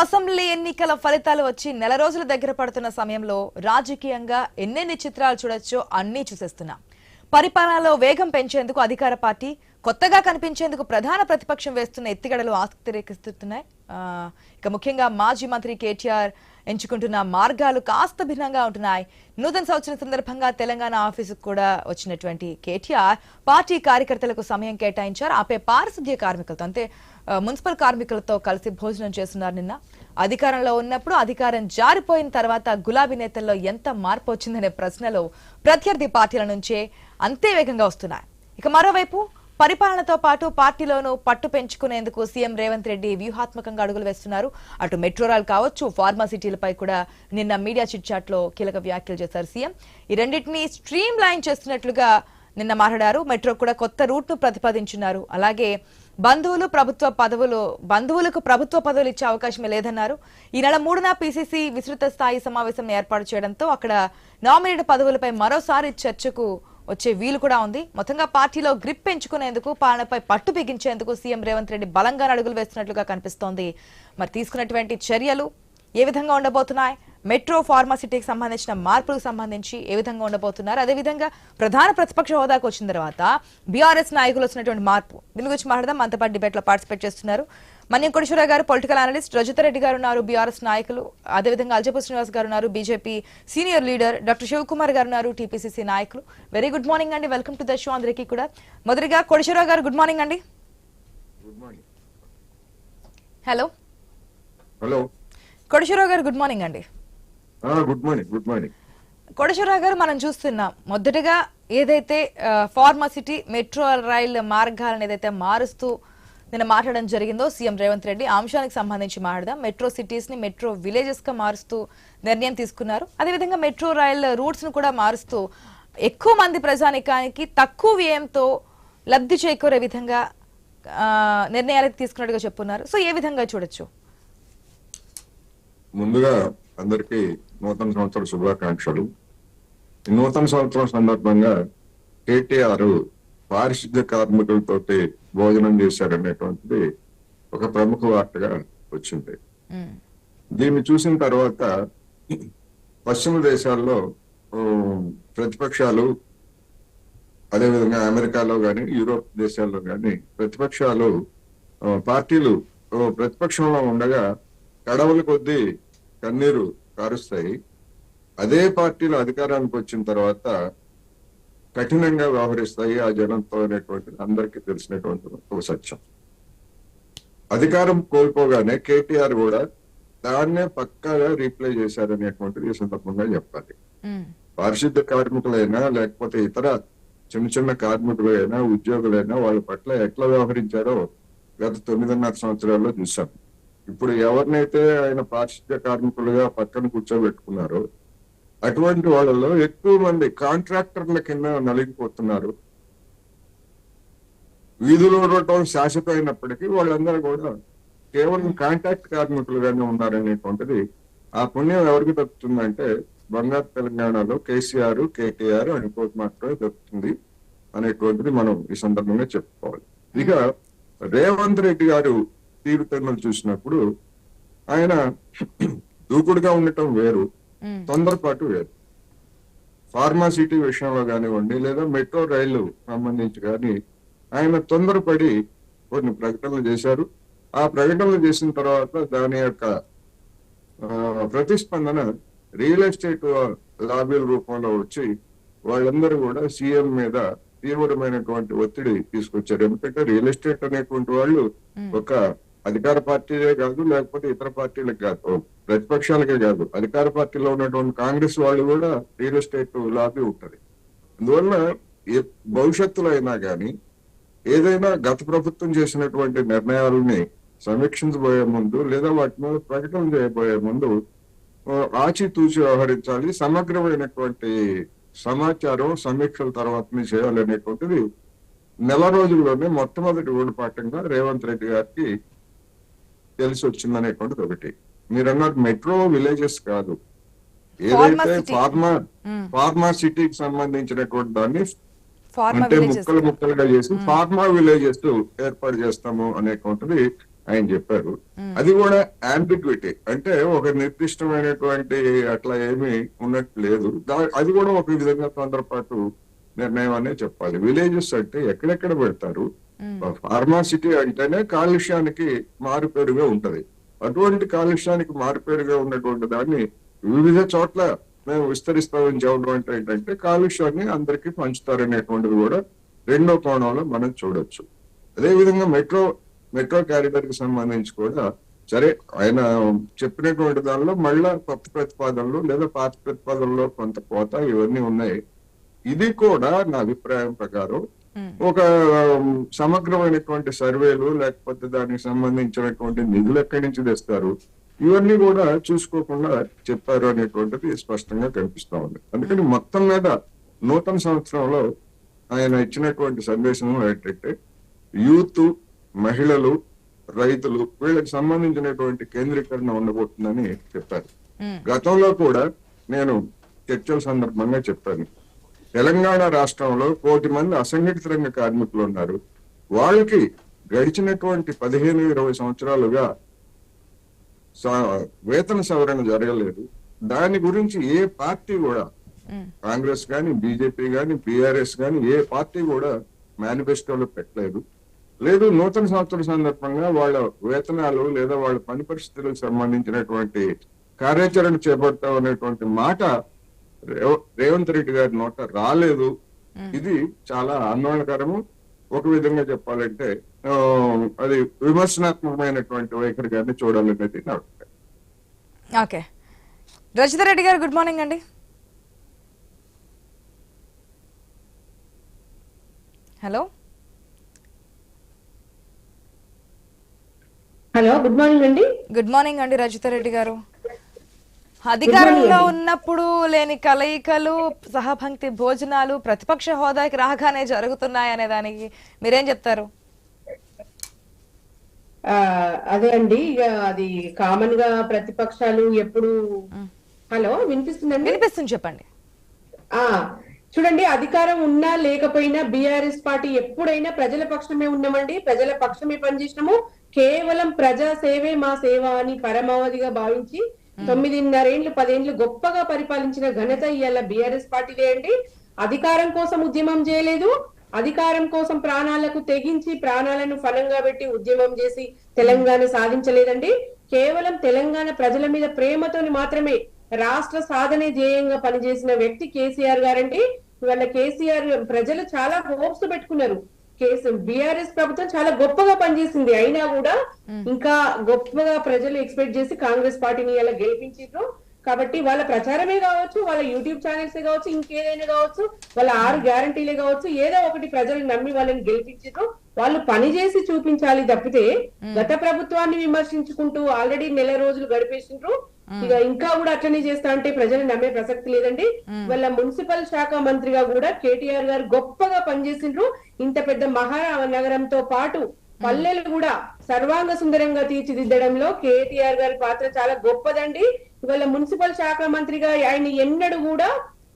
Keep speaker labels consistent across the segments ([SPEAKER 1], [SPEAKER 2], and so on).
[SPEAKER 1] Assembly ఎన్నికల ఫలితాలు వచ్చి నెల రోజుల దగ్గర పడుతున్న సమయంలో రాజకీయంగా ఎన్నెన్ని చిత్రాలు చూడొచ్చో అన్నీ చూసేస్తున్నాం. పరిపాలనలో వేగం పెంచేందుకు అధికార పార్టీ, కొత్తగా కనిపించేందుకు ప్రధాన ప్రతిపక్షం వేస్తున్న ఎత్తిగడలు ఆసక్తి రేకెత్తుతున్నాయి. ఇక ముఖ్యంగా మాజీ మంత్రి కేటీఆర్ ఎంచుకుంటున్న మార్గాలు కాస్త భిన్నంగా ఉంటున్నాయి. నూతన సంవత్సరం సందర్భంగా తెలంగాణ ఆఫీసుకు కూడా వచ్చినటువంటి కేటీఆర్ పార్టీ కార్యకర్తలకు సమయం కేటాయించారు. ఆపై పారిశుద్ధ్య కార్మికులతో అంటే మున్సిపల్ కార్మికులతో కలిసి భోజనం చేస్తున్నారు. నిన్న అధికారంలో ఉన్నప్పుడు అధికారం జారిపోయిన తర్వాత గులాబీ నేతల్లో ఎంత మార్పు వచ్చిందనే ప్రశ్నలు ప్రత్యర్థి పార్టీల నుంచే అంతే వేగంగా వస్తున్నాయి. ఇక మరోవైపు పరిపాలనతో పాటు పార్టీలోనూ పట్టు పెంచుకునేందుకు సీఎం రేవంత్ రెడ్డి వ్యూహాత్మకంగా అడుగులు వేస్తున్నారు. అటు మెట్రో రైల్ కావచ్చు, ఫార్మాసిటీలపై కూడా నిన్న మీడియా చిట్ చాట్ లో కీలక వ్యాఖ్యలు చేశారు సీఎం. ఈ రెండింటినీ స్ట్రీమ్ లైన్ చేస్తున్నట్లుగా నిన్న మాట్లాడారు. మెట్రో కూడా కొత్త రూట్ ను ప్రతిపాదించున్నారు. అలాగే బంధువులకు ప్రభుత్వ పదవులు ఇచ్చే అవకాశమే లేదన్నారు. ఈ నెల 3న పీసీసీ విస్తృత స్థాయి సమావేశం ఏర్పాటు చేయడంతో అక్కడ నామినేటెడ్ పదవులపై మరోసారి చర్చకు వచ్చే వీలు కూడా ఉంది. మొత్తంగా పార్టీలో గ్రిప్ పెంచుకునేందుకు, పాలనపై పట్టు బిగించేందుకు సీఎం రేవంత్ రెడ్డి బలంగా అడుగులు వేస్తున్నట్లుగా కనిపిస్తోంది. మరి తీసుకున్నటువంటి చర్యలు ఏ విధంగా ఉండబోతున్నాయి, మెట్రో ఫార్మాసిటీకి సంబంధించిన మార్పులకు సంబంధించి ఏ విధంగా ఉండబోతున్నారు, అదేవిధంగా ప్రధాన ప్రతిపక్ష హోదాకు వచ్చిన తర్వాత బీఆర్ఎస్ నాయకులు వచ్చినటువంటి మార్పు, దీని గురించి మాట్లాడదాం. మనతో పాటు డిబేట్ లో పార్టిసిపేట్ చేస్తున్నారు మన్యం కోటేశ్వరరావు గారు, పొలిటికల్ అనలిస్ట్, రజతారెడ్డి గారు ఉన్నారు, బీఆర్ఎస్ నాయకులు, అదేవిధంగా అల్జపూర్ శ్రీనివాస్ గారు ఉన్నారు, BJP senior leader, doctor Shivakumar గారు ఉన్నారు, టీపీసీసీ నాయకులు. వెరీ గుడ్ మార్నింగ్ అండి, వెల్కమ్ టు ద షో అందరికీ కూడా. మొదటిగా కోటేశ్వరరావు గారు గుడ్ మార్నింగ్ అండి. హలో
[SPEAKER 2] హలో
[SPEAKER 1] కోటేశ్వరరావు గారు గుడ్ మార్నింగ్ అండి.
[SPEAKER 2] Good morning. Good morning
[SPEAKER 1] Koteswararao గారు, మనం చూస్తున్నాం మొదటగా ఏదైతే ఫార్మాసిటీ, మెట్రో రైల్ మార్గాలను ఏదైతే మారుస్తూ నిన్న మాట్లాడడం జరిగిందో సీఎం రేవంత్ రెడ్డి, ఆ అంశానికి సంబంధించి మాట్లాడదాం. మెట్రో సిటీస్ ని మెట్రో విలేజెస్ గా మారుస్తూ నిర్ణయం తీసుకున్నారు. అదేవిధంగా మెట్రో రైల్ రూట్స్ ను కూడా మారుస్తూ ఎక్కువ మంది ప్రజానికానికి తక్కువ వ్యయంతో లబ్ధి చేకూరే విధంగా నిర్ణయాలకు తీసుకున్నట్టుగా చెప్పున్నారు. సో ఏ విధంగా చూడొచ్చు?
[SPEAKER 2] ముందుగా అందరికీ నూతన సంవత్సర శుభాకాంక్షలు. ఈ నూతన సంవత్సరం సందర్భంగా కేటీఆర్ పారిశుద్ధ్య కార్మికులతోటి భోజనం చేశారనేటువంటిది ఒక ప్రముఖ వార్తగా వచ్చింది. దీన్ని చూసిన తర్వాత పశ్చిమ దేశాల్లో ప్రతిపక్షాలు, అదేవిధంగా అమెరికాలో గాని, యూరోప్ దేశాల్లో గాని ప్రతిపక్షాలు, పార్టీలు ప్రతిపక్షంలో ఉండగా కడవల కొద్దీ కన్నీరు కారుస్తాయి. అదే పార్టీలు అధికారానికి వచ్చిన తర్వాత కఠినంగా వ్యవహరిస్తాయి ఆ జనంతో అనేటువంటిది అందరికీ తెలిసినటువంటి ఒక సత్యం. అధికారం కోల్పోగానే కేటీఆర్ కూడా దాన్నే పక్కాగా రీప్లై చేశారనేటువంటిది ఈ సందర్భంగా చెప్పాలి. పారిశుద్ధ్య కార్మికులైనా లేకపోతే ఇతర చిన్న చిన్న కార్మికులైనా, ఉద్యోగులైనా వాళ్ళ పట్ల ఎట్లా వ్యవహరించారో గత 9.5 సంవత్సరాల్లో చూసాం. ఇప్పుడు ఎవరినైతే ఆయన పారిశుద్ధ్య కార్మికులుగా పక్కన కూర్చోబెట్టుకున్నారో అటువంటి వాళ్ళలో ఎక్కువ మంది కాంట్రాక్టర్ల కింద నలిగిపోతున్నారు. వీధులు ఉండటం శాశ్వతమైనప్పటికీ వాళ్ళందరూ కూడా కేవలం కాంట్రాక్ట్ కార్మికులుగానే ఉన్నారనేటువంటిది. ఆ పుణ్యం ఎవరికి దక్కుతుందంటే బంగారు తెలంగాణలో కేసీఆర్, కేటీఆర్ అనుకోటి మాత్రమే దక్కుతుంది అనేటువంటిది మనం ఈ సందర్భంగా చెప్పుకోవాలి. ఇక రేవంత్ రెడ్డి గారు తీరుతెన్నులు చూసినప్పుడు ఆయన దూకుడుగా ఉండటం వేరు, తొందరపాటు వేరు. ఫార్మాసిటీ విషయంలో కానివ్వండి, లేదా మెట్రో రైలు సంబంధించి కానీ ఆయన తొందరపడి కొన్ని ప్రకటనలు చేశారు. ఆ ప్రకటనలు చేసిన తర్వాత దాని యొక్క ప్రతిస్పందన రియల్ ఎస్టేట్ లాబీల రూపంలో వచ్చి వాళ్ళందరూ కూడా సీఎం మీద తీవ్రమైనటువంటి ఒత్తిడి తీసుకొచ్చారు. ఎందుకంటే రియల్ ఎస్టేట్ అనేటువంటి వాళ్ళు ఒక అధికార పార్టీలే కాదు, లేకపోతే ఇతర పార్టీలకు కాదు, ప్రతిపక్షాలకే కాదు, అధికార పార్టీలో ఉన్నటువంటి కాంగ్రెస్ వాళ్ళు కూడా రియల్ ఎస్టేట్ లాబీ ఉంటది. అందువల్ల భవిష్యత్తులో అయినా కానీ ఏదైనా గత ప్రభుత్వం చేసినటువంటి నిర్ణయాలని సమీక్షించబోయే ముందు, లేదా వాటి మీద ప్రకటన చేయబోయే ముందు ఆచితూచి వ్యవహరించాలి. సమగ్రమైనటువంటి సమాచారం సమీక్షల తర్వాతనే చేయాలనేటువంటిది నెల రోజుల్లోనే మొట్టమొదటి ఊడిపాఠంగా రేవంత్ రెడ్డి గారికి తెలిసి వచ్చిందనేటువంటిది ఒకటి. మీరు అన్నారు మెట్రో విలేజెస్ కాదు, ఏదైతే ఫార్మా సిటీకి సంబంధించినటువంటి దాన్ని అంటే ముక్కలుగా చేసి ఫార్మా విలేజెస్ ఏర్పాటు చేస్తాము అనేటువంటిది ఆయన చెప్పారు. అది కూడా ఆంబిగ్విటీ, అంటే ఒక నిర్దిష్టమైనటువంటి అట్లా ఏమీ ఉన్నట్టు లేదు. అది కూడా ఒక విధంగా తొందరపాటు నిర్ణయం అనే చెప్పాలి. విలేజెస్ అంటే ఎక్కడెక్కడ పెడతారు? ఫార్మాసిటీ అంటేనే కాలుష్యానికి మారుపేరుగా ఉంటది. అటువంటి కాలుష్యానికి మారుపేరుగా ఉన్నటువంటి దాన్ని వివిధ చోట్ల మేము విస్తరిస్తామని చెప్పడం అంటే ఏంటంటే కాలుష్యాన్ని అందరికీ పంచుతారనేటువంటిది కూడా రెండో కోణంలో మనం చూడొచ్చు. అదేవిధంగా మెట్రో క్యారిడర్ కి సంబంధించి కూడా సరే ఆయన చెప్పినటువంటి దానిలో మళ్ళా కొత్త ప్రతిపాదనలు లేదా పాత ప్రతిపాదనలో కొంత కోత ఇవన్నీ ఉన్నాయి. ఇది కూడా నా అభిప్రాయం ప్రకారం ఒక సమగ్రమైనటువంటి సర్వేలు లేకపోతే దానికి సంబంధించినటువంటి నిధులు ఎక్కడి నుంచి తెస్తారు, ఇవన్నీ కూడా చూసుకోకుండా చెప్పారు అనేటువంటిది స్పష్టంగా కనిపిస్తా ఉంది. అందుకని మొత్తం మీద నూతన సంవత్సరంలో ఆయన ఇచ్చినటువంటి సందేశం ఏంటంటే యూత్, మహిళలు, రైతులు వీళ్ళకి సంబంధించినటువంటి కేంద్రీకరణ ఉండబోతుందని చెప్పారు. గతంలో కూడా నేను చర్చల సందర్భంగా చెప్పాను, తెలంగాణ రాష్ట్రంలో 1 కోటి మంది అసంఘటిత రంగ కార్మికులు ఉన్నారు. వాళ్ళకి గడిచినటువంటి 15-20 సంవత్సరాలుగా వేతన సవరణ జరగలేదు. దాని గురించి ఏ పార్టీ కూడా, కాంగ్రెస్ గాని, బీజేపీ గాని, బీఆర్ఎస్ గాని, ఏ పార్టీ కూడా మేనిఫెస్టోలో పెట్టలేదు. లేదు నూతన సంవత్సరం సందర్భంగా వాళ్ళ వేతనాలు లేదా వాళ్ళ పని పరిస్థితులకు సంబంధించినటువంటి కార్యాచరణ చేపడతాం అనేటువంటి మాట రేవంత్ రెడ్డి గారి నోట రాలేదు. ఇది చాలా ఆందోళనకరము. ఒక విధంగా చెప్పాలంటే అది విమర్శనాత్మకమైనటువంటి వైఖరి గారిని చూడాలనేది నా అభిప్రాయం.
[SPEAKER 1] ఓకే, రజిత రెడ్డి గారు గుడ్ మార్నింగ్ అండి. హలో
[SPEAKER 3] హలో, గుడ్ మార్నింగ్ అండి.
[SPEAKER 1] గుడ్ మార్నింగ్ అండి రజిత రెడ్డి గారు. అధికారంలో ఉన్నప్పుడు లేని కలయికలు, సహపంక్తి భోజనాలు ప్రతిపక్ష హోదాకి రాగానే జరుగుతున్నాయి అనే దానికి మీరేం చెప్తారు?
[SPEAKER 3] అదే అండి, అది కామన్ గా ప్రతిపక్షాలు ఎప్పుడు. హలో, వినిపిస్తుందండి?
[SPEAKER 1] వినిపిస్తుంది, చెప్పండి.
[SPEAKER 3] చూడండి, అధికారం ఉన్నా లేకపోయినా బీఆర్ఎస్ పార్టీ ఎప్పుడైనా ప్రజల పక్షమే ఉన్నామండి, ప్రజల పక్షమే పనిచేసినాము. కేవలం ప్రజా సేవే మా సేవ అని పరమావధిగా భావించి 9.5 ఏళ్లు 10 ఏళ్లు గొప్పగా పరిపాలించిన ఘనత ఇవాళ బీఆర్ఎస్ పార్టీదే అండి. అధికారం కోసం ఉద్యమం చేయలేదు, అధికారం కోసం ప్రాణాలకు తెగించి ప్రాణాలను ఫలంగా పెట్టి ఉద్యమం చేసి తెలంగాణ సాధించలేదండి. కేవలం తెలంగాణ ప్రజల మీద ప్రేమతోని మాత్రమే రాష్ట్ర సాధనే ధ్యేయంగా పనిచేసిన వ్యక్తి కేసీఆర్ గారండి. ఇవాళ కేసీఆర్ ప్రజలు చాలా హోప్స్ పెట్టుకున్నారు. బీఆర్ఎస్ ప్రభుత్వం చాలా గొప్పగా పనిచేసింది, అయినా కూడా ఇంకా గొప్పగా ప్రజలు ఎక్స్పెక్ట్ చేసి కాంగ్రెస్ పార్టీని ఇలా గెలిపించారు. కాబట్టి వాళ్ళ ప్రచారమే కావచ్చు, వాళ్ళ యూట్యూబ్ ఛానల్స్ కావచ్చు, ఇంకేదైనా కావచ్చు, వాళ్ళ 6 గ్యారంటీలే కావచ్చు, ఏదో ఒకటి ప్రజలు నమ్మి వాళ్ళని గెలిపించారు. వాళ్ళు పని చేసి చూపించాలి తప్పితే గత ప్రభుత్వాన్ని విమర్శించుకుంటూ ఆల్రెడీ నెల రోజులు గడిపేసిండ్రు. ఇక ఇంకా కూడా అట్లనే చేస్తా అంటే ప్రజలు నమ్మే ప్రసక్తి లేదండి. వాళ్ళ మున్సిపల్ శాఖ మంత్రిగా కూడా కేటీఆర్ గారు గొప్పగా పనిచేసిండ్రు. ఇంత పెద్ద మహానగరంతో పాటు పల్లెలు కూడా సర్వాంగ సుందరంగా తీర్చిదిద్దడంలో కేటీఆర్ గారి పాత్ర చాలా గొప్పదండి. ఇవాళ మున్సిపల్ శాఖ మంత్రిగా ఆయన ఎన్నడూ కూడా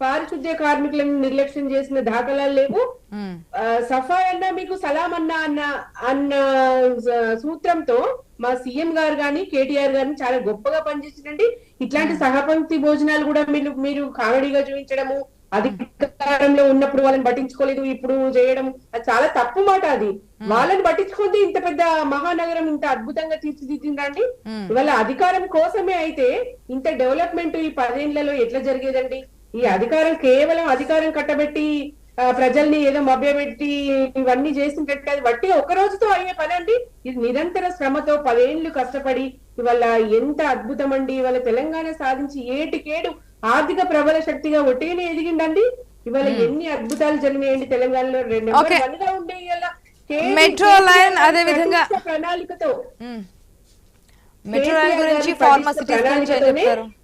[SPEAKER 3] పారిశుద్ధ్య కార్మికులను నిర్లక్ష్యం చేసిన దాఖలాలు లేవు. సఫాయి అన్నా మీకు సలాం అన్నా అన్న సూత్రంతో మా సీఎం గారు గాని కేటీఆర్ గారిని చాలా గొప్పగా పనిచేసిందండి. ఇట్లాంటి సహపంక్తి భోజనాలు కూడా మీరు కామెడీగా చూపించడము, అధికారంలో ఉన్నప్పుడు వాళ్ళని పట్టించుకోలేదు, ఇప్పుడు చేయడం అది చాలా తప్పు మాట. అది వాళ్ళని పట్టించుకుంటే ఇంత పెద్ద మహానగరం ఇంత అద్భుతంగా తీర్చిదిద్దిందండి. ఇవాళ అధికారం కోసమే అయితే ఇంత డెవలప్మెంట్ ఈ 10 ఏళ్లలో ఎట్లా జరిగేదండి? ఈ అధికారం కేవలం అధికారం కట్టబెట్టి ప్రజల్ని ఏదో మభ్యపెట్టి ఇవన్నీ చేసినట్టు అది వట్టి ఒక రోజుతో అయ్యే పని అండి. ఇది నిరంతర శ్రమతో 10 ఏళ్లు కష్టపడి ఇవాళ ఎంత అద్భుతం అండి. ఇవాళ తెలంగాణ సాధించి ఏటికేడు ఆర్థిక ప్రబల శక్తిగా ఒట్టిగానే ఎదిగిందండి. ఇవాళ ఎన్ని అద్భుతాలు జరిగినాయండి తెలంగాణలో. 2 ఉండే
[SPEAKER 1] మెట్రో లైన్, అదే విధంగా
[SPEAKER 3] ప్రణాళికతో
[SPEAKER 1] మెట్రో లైన్ గురించి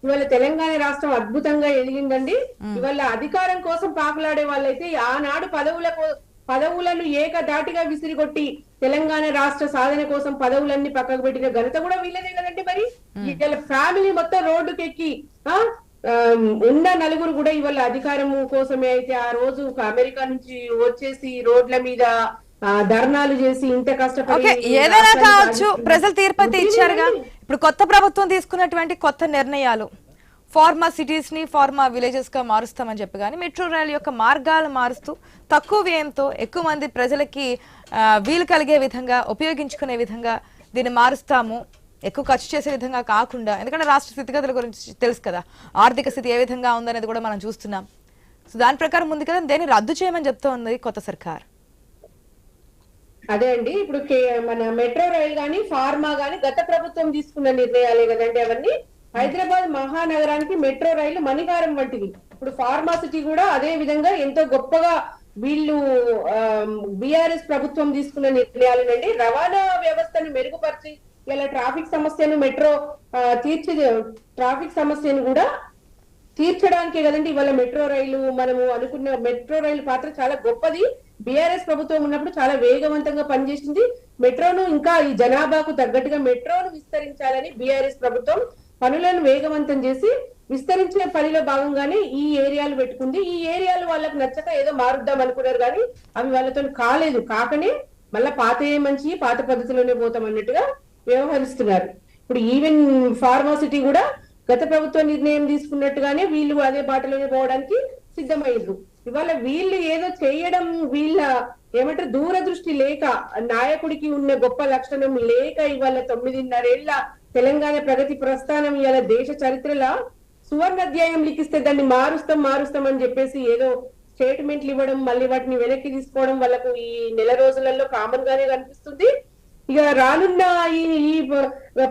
[SPEAKER 3] ఇవాళ తెలంగాణ రాష్ట్రం అద్భుతంగా ఎదిగిందండి. ఇవాళ అధికారం కోసం పాకులాడే వాళ్ళైతే ఆనాడు పదవులను ఏకధాటిగా విసిరిగొట్టి తెలంగాణ రాష్ట్ర సాధన కోసం పదవులన్నీ పక్కకు పెట్టిన ఘనత కూడా వీళ్ళదే కదండి. మరి ఇవాళ ఫ్యామిలీ మొత్తం రోడ్డుకెక్కి ఉన్న నలుగురు కూడా ఇవాళ అధికారం కోసమే అయితే ఆ రోజు అమెరికా నుంచి వచ్చేసి రోడ్ల మీద ధర్నాలు చేసి ఇంత కష్టపడి
[SPEAKER 1] ఓకే, ఏదైనా
[SPEAKER 3] రాష్ట్రాన్ని
[SPEAKER 1] కావచ్చు,
[SPEAKER 3] సాధించిన
[SPEAKER 1] ప్రజలు తీర్పతి ఇచ్చారుగా.
[SPEAKER 3] ఒత్తిడిని
[SPEAKER 1] ఇప్పుడు కొత్త ప్రభుత్వం తీసుకున్నటువంటి కొత్త నిర్ణయాలు ఫార్మా సిటీస్ ని ఫార్మా విలేజెస్ గా మారుస్తామని చెప్పి కానీ మెట్రో రైలు యొక్క మార్గాలు మారుస్తూ తక్కువ వ్యయంతో ఎక్కువ మంది ప్రజలకి వీలు కలిగే విధంగా ఉపయోగించుకునే విధంగా దీన్ని మారుస్తాము, ఎక్కువ ఖర్చు చేసే విధంగా కాకుండా. ఎందుకంటే రాష్ట్ర స్థితిగతుల గురించి తెలుసు కదా, ఆర్థిక స్థితి ఏ విధంగా ఉందనేది కూడా మనం చూస్తున్నాం. సో దాని ప్రకారం ముందు కదా దేన్ని రద్దు చేయమని చెప్తా ఉంది కొత్త సర్కార్.
[SPEAKER 3] అదే అండి, ఇప్పుడు మన మెట్రో రైల్ గాని ఫార్మా గాని గత ప్రభుత్వం తీసుకున్న నిర్ణయాలే కదండి అవన్నీ. హైదరాబాద్ మహానగరానికి మెట్రో రైలు మణిహారం వంటిది. ఇప్పుడు ఫార్మాసిటీ కూడా అదే విధంగా ఎంతో గొప్పగా వీళ్ళు బిఆర్ఎస్ ప్రభుత్వం తీసుకున్న నిర్ణయాలేనండి. రవాణా వ్యవస్థను మెరుగుపరిచి ఇలా ట్రాఫిక్ సమస్యను ట్రాఫిక్ సమస్యను కూడా తీర్చడానికే కదండి ఇవాళ మెట్రో రైలు. మనము అనుకున్న మెట్రో రైలు పాత్ర చాలా గొప్పది. బిఆర్ఎస్ ప్రభుత్వం ఉన్నప్పుడు చాలా వేగవంతంగా పనిచేసింది. మెట్రోను ఇంకా ఈ జనాభాకు తగ్గట్టుగా మెట్రోను విస్తరించాలని బిఆర్ఎస్ ప్రభుత్వం పనులను వేగవంతం చేసి విస్తరించిన పనిలో భాగంగానే ఈ ఏరియాలు పెట్టుకుంది. ఈ ఏరియాలు వాళ్ళకి నచ్చక ఏదో మారుద్దాం అనుకున్నారు కానీ అవి వాళ్ళతో కాలేదు. కాకనే మళ్ళా పాత మంచి పాత పద్ధతిలోనే పోతాం అన్నట్టుగా వ్యవహరిస్తున్నారు. ఇప్పుడు ఈవెన్ ఫార్మాసిటీ కూడా గత ప్రభుత్వ నిర్ణయం తీసుకున్నట్టుగానే వీళ్ళు అదే బాటలోనే పోవడానికి సిద్ధమయ్యారు. ఇవాళ వీళ్ళు ఏదో చేయడం వీళ్ళ ఏమంటారు దూరదృష్టి లేక, నాయకుడికి ఉన్న గొప్ప లక్షణం లేక ఇవాళ 9.5 ఏళ్ల తెలంగాణ ప్రగతి ప్రస్థానం ఇవాళ దేశ చరిత్రలో సువర్ణ అధ్యాయం లిఖిస్తే దాన్ని మారుస్తాం అని చెప్పేసి ఏదో స్టేట్మెంట్లు ఇవ్వడం, మళ్ళీ వాటిని వెనక్కి తీసుకోవడం వాళ్ళకు ఈ నెల రోజులలో కామన్ గానే కనిపిస్తుంది. ఇక రానున్న ఈ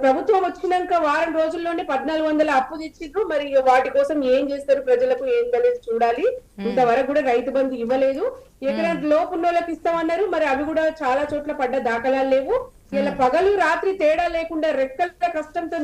[SPEAKER 3] ప్రభుత్వం వచ్చినాక వారం రోజుల్లోనే 1400 అప్పు తెచ్చిండ్రు. మరి వాటి కోసం ఏం చేస్తారు, ప్రజలకు ఏం అనేది చూడాలి. ఇంతవరకు కూడా రైతు బంధు ఇవ్వలేదు. ఎకరాల లోపు ఉన్నోళ్ళకి ఇస్తామన్నారు, మరి అవి కూడా చాలా చోట్ల పడ్డ దాఖలాలు లేవు. ఇలా పగలు రాత్రి తేడా లేకుండా రెక్కల కష్టంతో